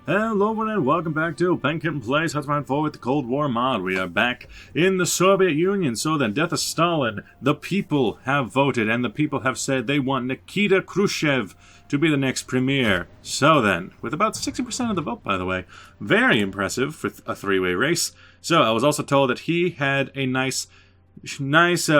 Hello everyone and welcome back to Penkin Plays Hotline 4 with the Cold War mod. We are back in the Soviet Union. So then, death of Stalin, the people have voted and the people have said they want Nikita Khrushchev to be the next premier. So then, with about 60% of the vote, by the way, very impressive for a three-way race. So I was also told that he had a nice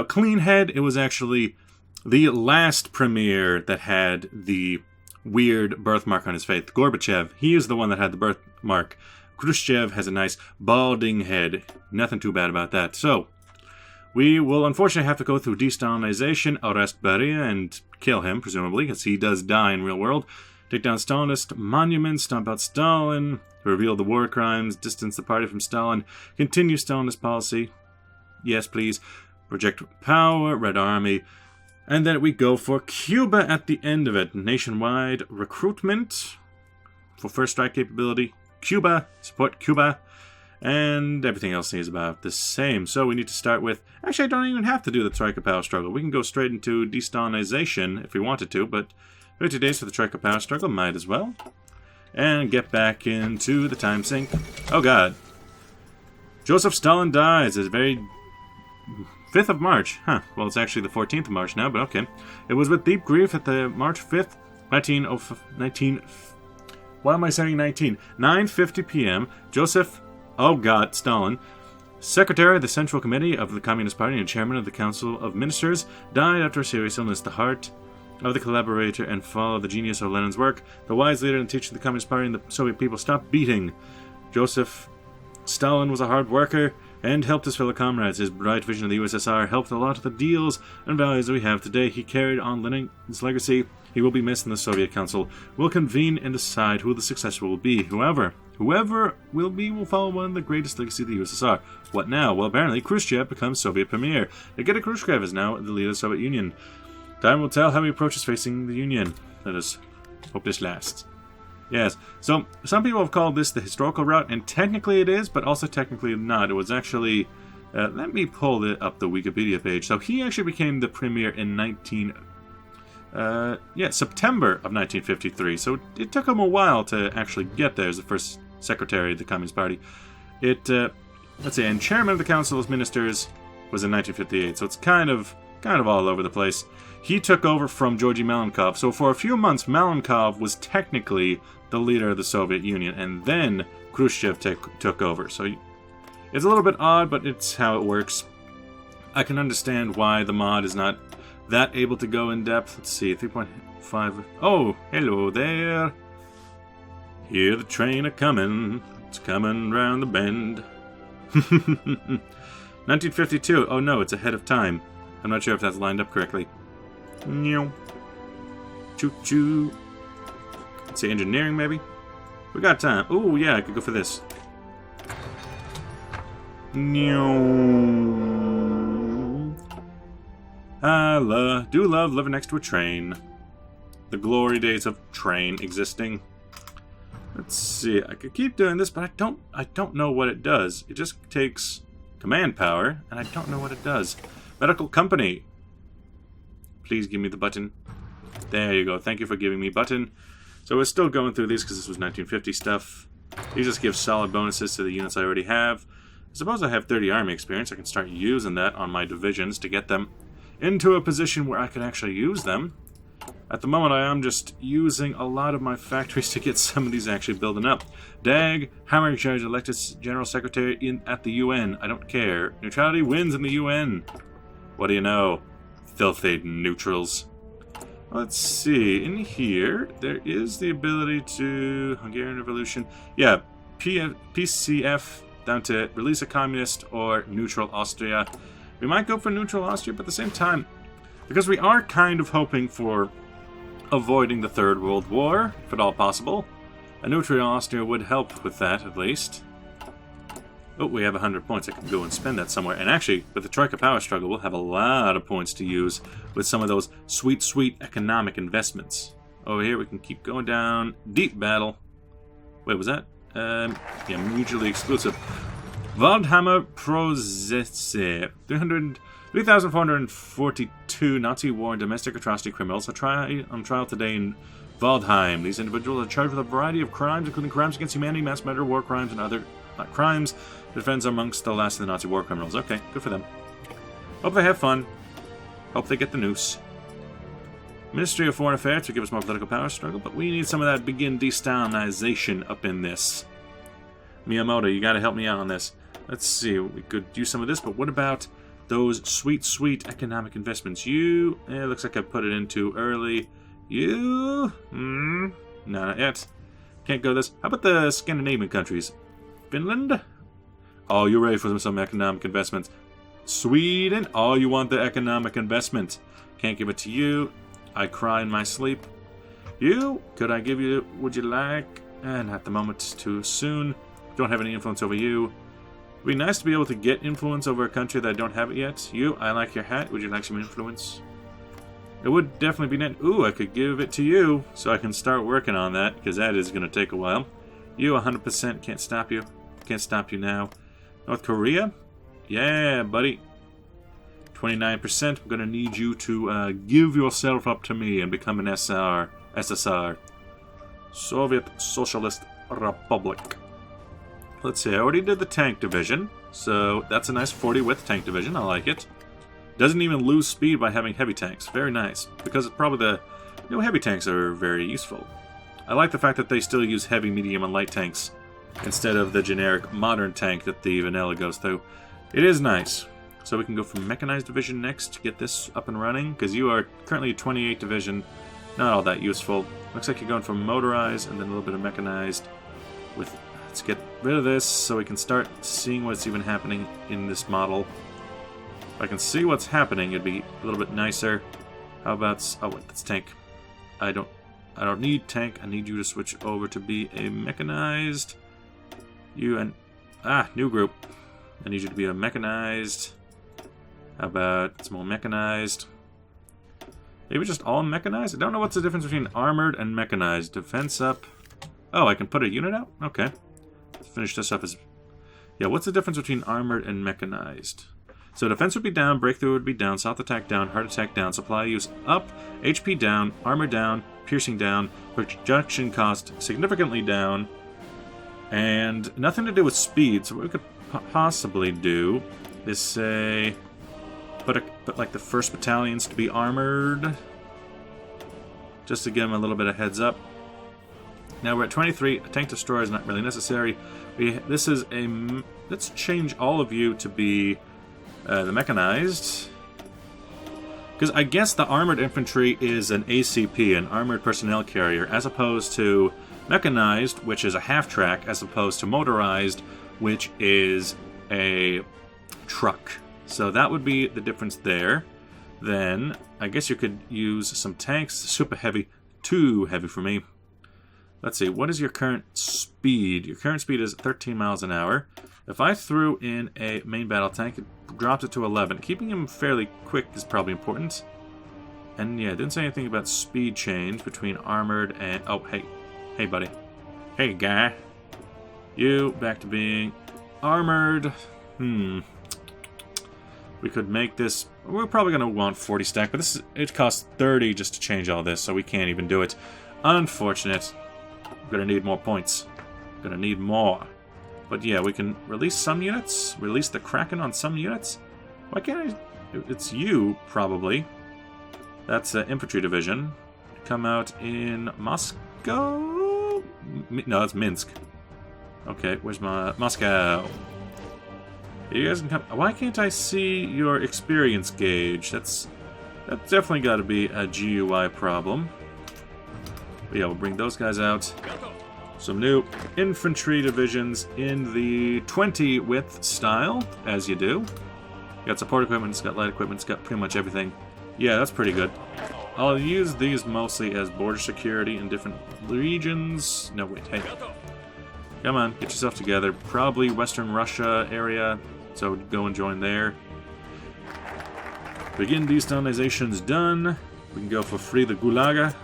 clean head. It was actually the last premier that had the weird birthmark on his face. Gorbachev, he is the one that had the birthmark. Khrushchev has a nice balding head. Nothing too bad about that. So, we will unfortunately have to go through de-Stalinization, arrest Beria, and kill him, presumably, because he does die in real world. Take down Stalinist monuments, stomp out Stalin, reveal the war crimes, distance the party from Stalin, continue Stalinist policy. Yes, please. Project power, Red Army. And then we go for Cuba at the end of it. Nationwide recruitment for first strike capability. Cuba, support Cuba. And everything else is about the same. So we need to start with... Actually, I don't even have to do the Troika Power Struggle. We can go straight into de-Stalinization if we wanted to, but 50 days for the Troika Power Struggle, might as well. And get back into the time sink. Oh god. Joseph Stalin dies. It's very... 5th of March. Huh. Well, it's actually the 14th of March now, but okay. It was with deep grief at the March 5th, 9:50 p.m. Joseph, Stalin, Secretary of the Central Committee of the Communist Party and Chairman of the Council of Ministers, died after a serious illness. The heart of the collaborator and follow the genius of Lenin's work, the wise leader and teacher of the Communist Party and the Soviet people stopped beating. Joseph Stalin was a hard worker and helped his fellow comrades. His bright vision of the USSR helped a lot of the deals and values that we have today. He carried on Lenin's legacy. He will be missed, and the Soviet Council will convene and decide who the successor will be. Whoever will be will follow one of the greatest legacy of the USSR. What now? Well, apparently Khrushchev becomes Soviet premier. Nikita Khrushchev is now the leader of the Soviet Union. Time will tell how he approaches facing the Union. Let us hope this lasts. Yes, so some people have called this the historical route, and technically it is, but also technically not. It was actually, let me pull up the Wikipedia page. So he actually became the premier in September of 1953. So it took him a while to actually get there as the first secretary of the Communist Party. And chairman of the Council of Ministers was in 1958. So it's kind of all over the place. He took over from Georgy Malenkov. So for a few months, Malenkov was technically the leader of the Soviet Union, and then Khrushchev took over. So it's a little bit odd, but it's how it works. I can understand why the mod is not that able to go in depth. Let's see, 3.5. Oh, hello there. Hear the train a-comin'. It's coming round the bend. 1952. Oh no, it's ahead of time. I'm not sure if that's lined up correctly. Meow. Choo-choo. Let's say engineering, maybe? We got time. Ooh, yeah, I could go for this. I do love living next to a train. The glory days of train existing. Let's see. I could keep doing this, but I don't know what it does. It just takes command power, and I don't know what it does. Medical company. Please give me the button. There you go. Thank you for giving me button. So we're still going through these because this was 1950 stuff. These just give solid bonuses to the units I already have. I suppose I have 30 army experience. I can start using that on my divisions to get them into a position where I can actually use them. At the moment, I am just using a lot of my factories to get some of these actually building up. Dag, Hammer Charge elected General Secretary at the UN. I don't care. Neutrality wins in the UN. What do you know? Filthy neutrals. Let's see. In here, there is the ability to... Hungarian Revolution. Yeah, PCF down to release a communist or neutral Austria. We might go for neutral Austria, but at the same time, because we are kind of hoping for avoiding the Third World War, if at all possible, a neutral Austria would help with that, at least. Oh, we have 100 points. I can go and spend that somewhere. And actually, with the Troika Power Struggle, we'll have a lot of points to use with some of those sweet, sweet economic investments. Over here, we can keep going down. Deep battle. Wait, was that? Yeah, mutually exclusive. Waldhammer Prozesse. 3,442 Nazi war and domestic atrocity criminals on trial today in Waldheim. These individuals are charged with a variety of crimes, including crimes against humanity, mass murder, war crimes, and other crimes. The defendants are amongst the last of the Nazi war criminals. Okay, good for them. Hope they have fun. Hope they get the noose. Ministry of Foreign Affairs to give us more political power struggle, but we need some of that begin de-Stalinization up in this. Miyamoto, you gotta help me out on this. Let's see, we could do some of this, but what about those sweet, sweet economic investments? You, it looks like I put it in too early. You, no, not yet. Can't go this. How about the Scandinavian countries? Finland? Oh, you're ready for some economic investments. Sweden? Oh, you want the economic investment. Can't give it to you. I cry in my sleep. You? Could I give you? Would you like? And at the moment, too soon. Don't have any influence over you. It'd be nice to be able to get influence over a country that I don't have it yet. You? I like your hat. Would you like some influence? It would definitely be net. Ooh, I could give it to you, so I can start working on that, because that is going to take a while. You, 100%. Can't stop you. Can't stop you now. North Korea? Yeah, buddy. 29%. I'm going to need you to give yourself up to me and become an SSR. Soviet Socialist Republic. Let's see, I already did the tank division, so that's a nice 40 width tank division. I like it. Doesn't even lose speed by having heavy tanks. Very nice, because probably the new heavy tanks are very useful. I like the fact that they still use heavy, medium, and light tanks instead of the generic modern tank that the vanilla goes through. It is nice. So we can go for Mechanized Division next to get this up and running, because you are currently 28 Division. Not all that useful. Looks like you're going for Motorized and then a little bit of Mechanized. Let's get rid of this so we can start seeing what's even happening in this model. If I can see what's happening, it'd be a little bit nicer. How about... oh, wait, that's tank. I don't need tank. I need you to switch over to be a Mechanized. You and... new group. I need you to be a Mechanized. How about it's more Mechanized? Maybe just all Mechanized? I don't know what's the difference between Armored and Mechanized. Defense up. Oh, I can put a unit out? Okay. Let's finish this up as... yeah, what's the difference between Armored and Mechanized? So defense would be down, breakthrough would be down, south attack down, heart attack down, supply use up, HP down, armor down, piercing down, projection cost significantly down, and nothing to do with speed. So what we could possibly do is say... Put like the first battalions to be armored, just to give them a little bit of heads up. Now we're at 23. A tank destroyer is not really necessary. Let's change all of you to be the Mechanized, because I guess the armored infantry is an ACP, an armored personnel carrier, as opposed to Mechanized, which is a half track, as opposed to Motorized, which is a truck. So that would be the difference there. Then, I guess you could use some tanks. Super heavy. Too heavy for me. Let's see, what is your current speed? Your current speed is 13 miles an hour. If I threw in a main battle tank, it drops it to 11. Keeping him fairly quick is probably important. And yeah, it didn't say anything about speed change between armored and... oh, hey. Hey, buddy. Hey, guy. You, back to being armored. We could make this... we're probably going to want 40 stack, but it costs 30 just to change all this, so we can't even do it. Unfortunate. I'm going to need more points. I'm going to need more. But yeah, we can release some units. Release the Kraken on some units. Why can't I... it's you, probably. That's an infantry division. Come out in Moscow? No, it's Minsk. Okay, where's my... Moscow. You guys can come... why can't I see your experience gauge? That's definitely got to be a GUI problem. But yeah, we'll bring those guys out. Some new infantry divisions in the 20 width style, as you do. Got support equipment, it's got light equipment, it's got pretty much everything. Yeah, that's pretty good. I'll use these mostly as border security in different regions. No, wait, hey. Come on, get yourself together. Probably Western Russia area, so go and join there. Begin de-Stalinization's done. We can go for Free the Gulaga.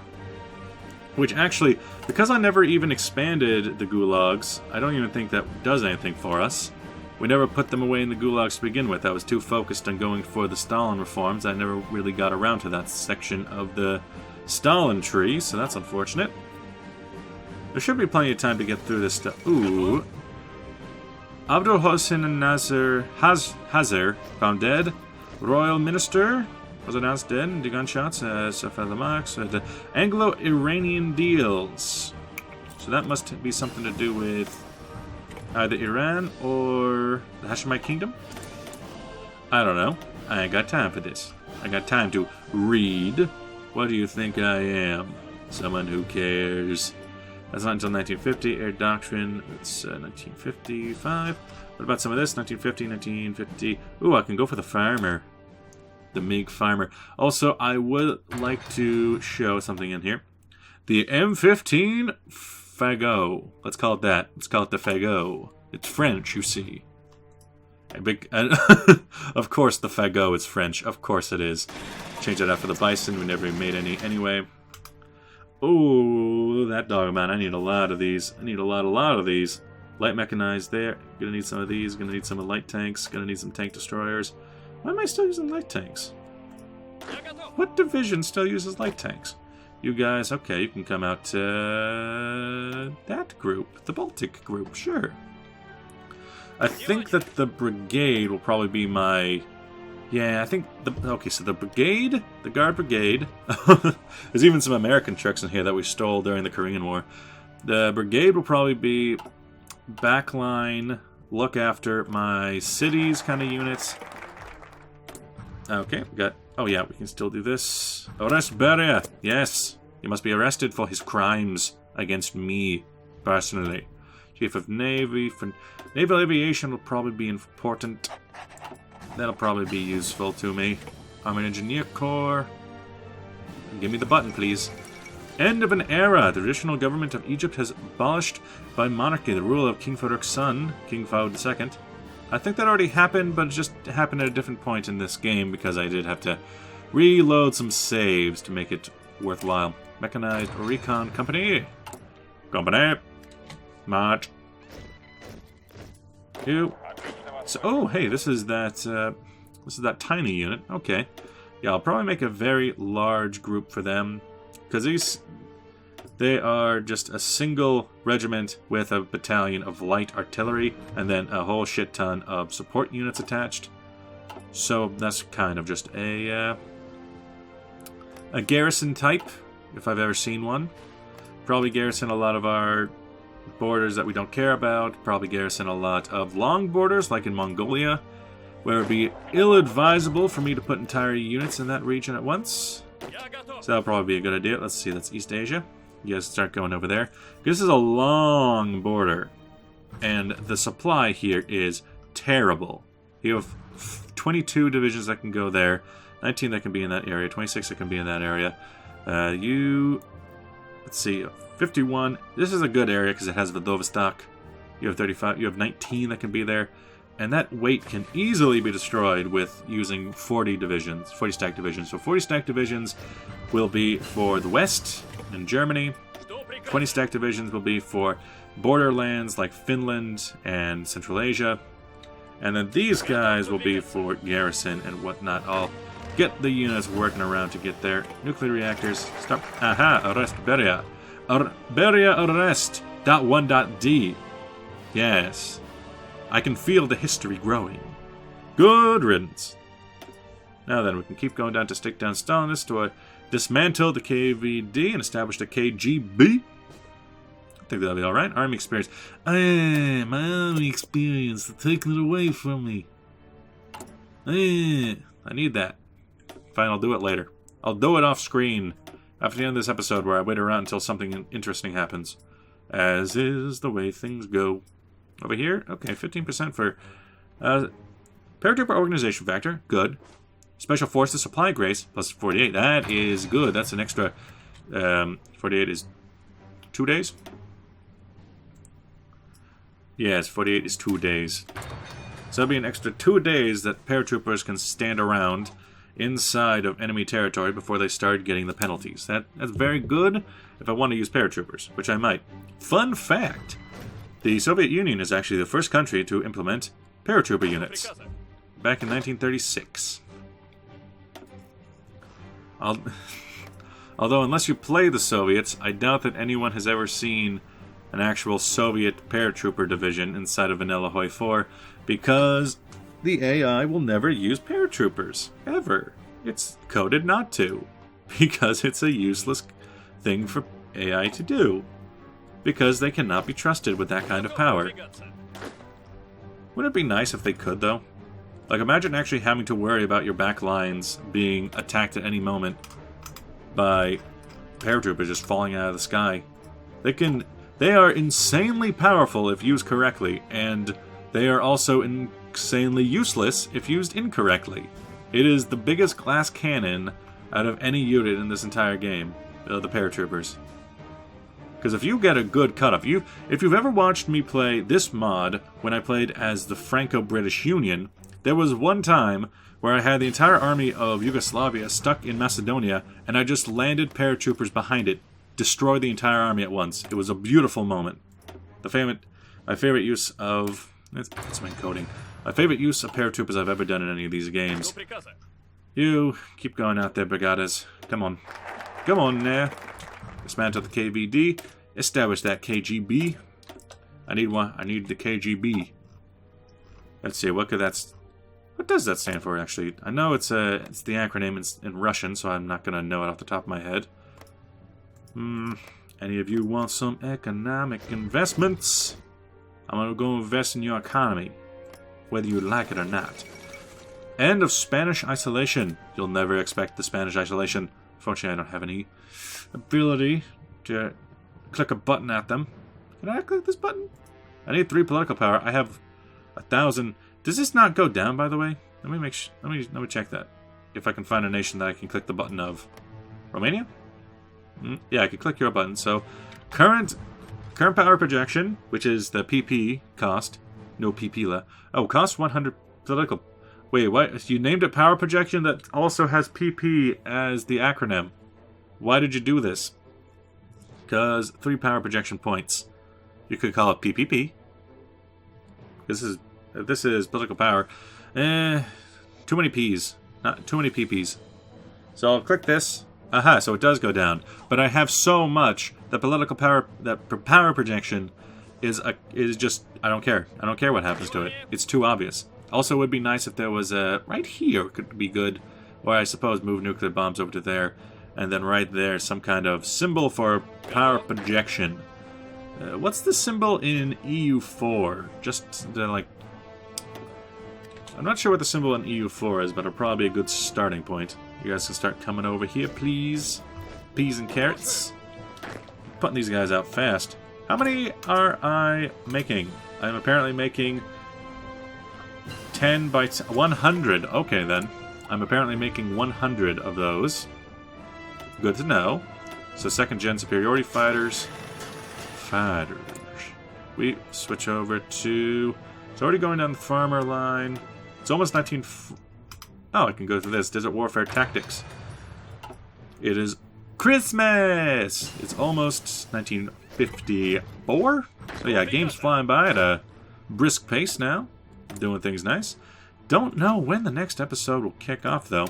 Which actually, because I never even expanded the gulags, I don't even think that does anything for us. We never put them away in the gulags to begin with. I was too focused on going for the Stalin reforms. I never really got around to that section of the Stalin tree, so that's unfortunate. There should be plenty of time to get through this stuff. Ooh. Abdul Hossein and Nasser Hazar found dead. Royal Minister was announced dead. The gunshots. Safar Lamarx. The Anglo-Iranian deals. So that must be something to do with either Iran or the Hashemite Kingdom. I don't know. I ain't got time for this. I got time to read. What do you think I am? Someone who cares. That's not until 1950. Air Doctrine. It's 1955. What about some of this? 1950, 1950. Ooh, I can go for the farmer. The MiG farmer. Also, I would like to show something in here. The M15 Fagot. Let's call it that. Let's call it the Fagot. It's French, you see. Of course the Fagot is French. Of course it is. Change that out for the Bison. We never made any anyway. Oh, that dog, man. I need a lot of these. I need a lot of these. Light mechanized there. Gonna need some of these. Gonna need some of light tanks. Gonna need some tank destroyers. Why am I still using light tanks? What division still uses light tanks? You guys, okay, you can come out to that group. The Baltic group, sure. I think that the brigade will probably be my... Yeah, I think okay, so the brigade, the Guard Brigade, there's even some American trucks in here that we stole during the Korean War. The brigade will probably be backline, look after my cities kind of units. Okay, we got, oh yeah, we can still do this. Arrest Beria, yes, he must be arrested for his crimes against me, personally. Chief of Navy, for Naval Aviation will probably be important. That'll probably be useful to me. Armored Engineer Corps. Give me the button, please. End of an era. The traditional government of Egypt has abolished by monarchy the rule of King Farouk's son, King Fahd II. I think that already happened, but it just happened at a different point in this game because I did have to reload some saves to make it worthwhile. Mechanized Recon Company. Company. March. You. So, oh, hey, this is that tiny unit. Okay. Yeah, I'll probably make a very large group for them. Because they are just a single regiment with a battalion of light artillery and then a whole shit ton of support units attached. So that's kind of just a garrison type, if I've ever seen one. Probably garrison a lot of our borders that we don't care about. Probably garrison a lot of long borders, like in Mongolia, where it would be ill-advisable for me to put entire units in that region at once. So that'll probably be a good idea. Let's see, that's East Asia. You guys start going over there. This is a long border, and the supply here is terrible. You have 22 divisions that can go there, 19 that can be in that area, 26 that can be in that area. Let's see, 51. This is a good area because it has Vladivostok. You have 35. You have 19 that can be there. And that weight can easily be destroyed with using 40 divisions, 40 stack divisions. So 40 stack divisions will be for the West and Germany. 20 stack divisions will be for borderlands like Finland and Central Asia. And then these guys will be for garrison and whatnot. I'll get the units working around to get there. Nuclear reactors. Stop. Aha, arrest Beria. Beria arrest. .1.d. Yes. I can feel the history growing. Good riddance. Now then, we can keep going down to stick down Stalinist to dismantle the KVD and establish the KGB. I think that'll be alright. Army experience. My army experience. They're taking it away from me. I need that. Fine, I'll do it later. I'll do it off screen after the end of this episode where I wait around until something interesting happens. As is the way things go. Over here, okay, 15% for paratrooper organization factor, good. Special forces supply grace, plus 48, that is good. That's an extra, 48 is 2 days? Yes, 48 is 2 days. So that'll be an extra 2 days that paratroopers can stand around inside of enemy territory before they start getting the penalties. That's very good if I want to use paratroopers, which I might. Fun fact. The Soviet Union is actually the first country to implement paratrooper units. Back in 1936. Although, unless you play the Soviets, I doubt that anyone has ever seen an actual Soviet paratrooper division inside of vanilla Hoi4, because the AI will never use paratroopers, ever. It's coded not to, because it's a useless thing for AI to do, because they cannot be trusted with that kind of power. Wouldn't it be nice if they could, though? Like, imagine actually having to worry about your back lines being attacked at any moment by paratroopers just falling out of the sky. They are insanely powerful if used correctly, and they are also insanely useless if used incorrectly. It is the biggest glass cannon out of any unit in this entire game, the paratroopers. Because if you get a good cut off, if you've ever watched me play this mod when I played as the Franco-British Union, there was one time where I had the entire army of Yugoslavia stuck in Macedonia, and I just landed paratroopers behind it, destroyed the entire army at once. It was a beautiful moment. My favorite use of... That's my encoding. My favorite use of paratroopers I've ever done in any of these games. You keep going out there, brigadas. Come on. Come on now. Dismantle the KVD. Establish that KGB. I need one. I need the KGB. Let's see. What does that stand for, actually? I know it's the acronym in Russian, so I'm not going to know it off the top of my head. Any of you want some economic investments? I'm going to go invest in your economy, whether you like it or not. End of Spanish isolation. You'll never expect the Spanish isolation. Fortunately, I don't have any ability to click a button at them. Can I click this button? I need 3 political power. I have 1,000. Does this not go down, by the way? Let me check that. If I can find a nation that I can click the button of. Romania? Yeah, I can click your button. So, current power projection, which is the PP cost. No PP. Oh, cost 100 political. Wait, what? You named it power projection that also has PP as the acronym. Why did you do this? Because 3 power projection points. You could call it PPP. This is political power. Too many P's. Not too many PPs. So I'll click this. Aha, so it does go down. But I have so much that political power, that power projection is just, I don't care. I don't care what happens to it. It's too obvious. Also, it would be nice if there was a, right here could be good, or I suppose move nuclear bombs over to there, and then right there some kind of symbol for power projection. What's the symbol in EU4? Just like, I'm not sure what the symbol in EU4 is, but it'll probably be a good starting point. You guys can start coming over here, please. Peas and carrots. Putting these guys out fast. How many are I making? I'm apparently making 10 by 100. Okay, then. I'm apparently making 100 of those. Good to know. So, second-gen superiority fighters. We switch over to... It's already going down the farmer line. It's almost 19... Oh, I can go through this. Desert Warfare Tactics. It is Christmas! It's almost 1954. So yeah, game's flying by at a brisk pace now. Doing things nice. Don't know when the next episode will kick off, though.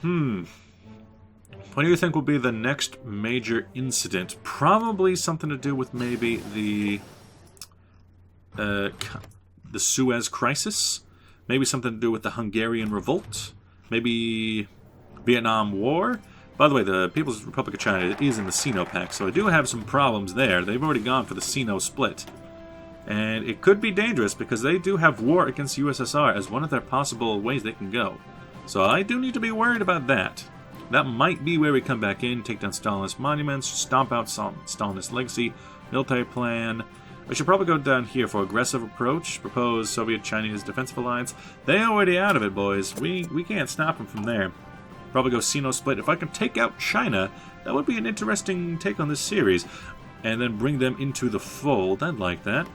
What do you think will be the next major incident? Probably something to do with maybe the Suez Crisis. Maybe something to do with the Hungarian Revolt. Maybe Vietnam War. By the way, the People's Republic of China is in the Sino Pact, so I do have some problems there. They've already gone for the Sino split. And it could be dangerous because they do have war against USSR as one of their possible ways they can go. So I do need to be worried about that. That might be where we come back in, take down Stalinist monuments, stomp out Stalinist legacy, military plan. We should probably go down here for aggressive approach, propose Soviet-Chinese defensive alliance. They're already out of it, boys. We can't stop them from there. Probably go Sino split. If I can take out China, that would be an interesting take on this series. And then bring them into the fold. I'd like that.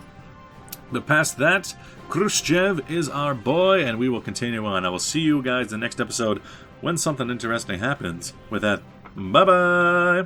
But past that, Khrushchev is our boy, and we will continue on. I will see you guys in the next episode when something interesting happens. With that, bye-bye!